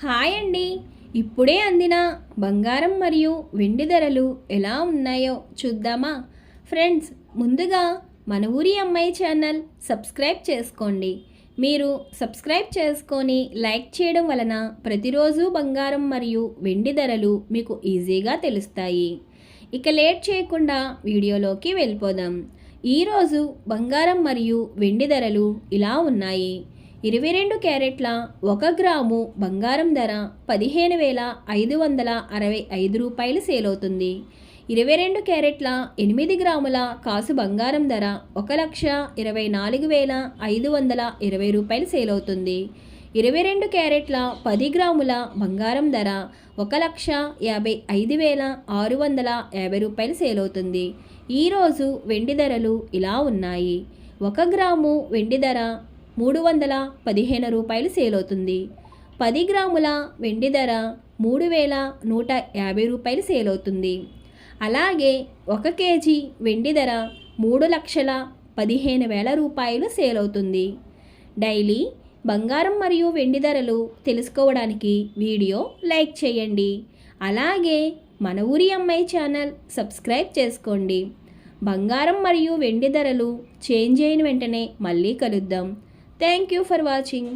Hi అండి. ఇప్పుడే అందిన బంగారం మరియు వెండి ధరలు ఎలా ఉన్నాయో చూద్దామా? ఫ్రెండ్స్, ముందుగా మన ఊరి అమ్మాయి ఛానల్ సబ్స్క్రైబ్ చేసుకోండి. మీరు సబ్స్క్రైబ్ చేసుకొని లైక్ చేయడం వలన ప్రతిరోజు బంగారం మరియు వెండి ధరలు మీకు ఈజీగా తెలుస్తాయి. ఇక లేట్ చేయకుండా వీడియోలోకి వెళ్ళిపోదాం. ఈరోజు బంగారం మరియు వెండి ధరలు ఇలా ఉన్నాయి. 22 క్యారెట్ల 1 గ్రాము బంగారం ధర 15,565 రూపాయలు సేల్ అవుతుంది. 22 క్యారెట్ల 8 గ్రాముల కాసు బంగారం ధర 1,24,520 రూపాయలు సేల్ అవుతుంది. 22 క్యారెట్ల 10 గ్రాముల బంగారం ధర 1,55,650 రూపాయలు సేల్ అవుతుంది. ఈరోజు వెండి ధరలు ఇలా ఉన్నాయి. 1 గ్రాము వెండి ధర 315 రూపాయలు సేల్ అవుతుంది. 10 గ్రాముల వెండి ధర 3,150 రూపాయలు సేల్ అవుతుంది. అలాగే 1 కేజీ వెండి ధర 3,15,000 రూపాయలు సేల్ అవుతుంది. డైలీ బంగారం మరియు వెండి ధరలు తెలుసుకోవడానికి వీడియో లైక్ చేయండి. అలాగే మన ఊరి అమ్మాయి ఛానల్ సబ్స్క్రైబ్ చేసుకోండి. బంగారం మరియు వెండి ధరలు చేంజ్ అయిన వెంటనే మళ్ళీ కలుద్దాం. Thank you for watching.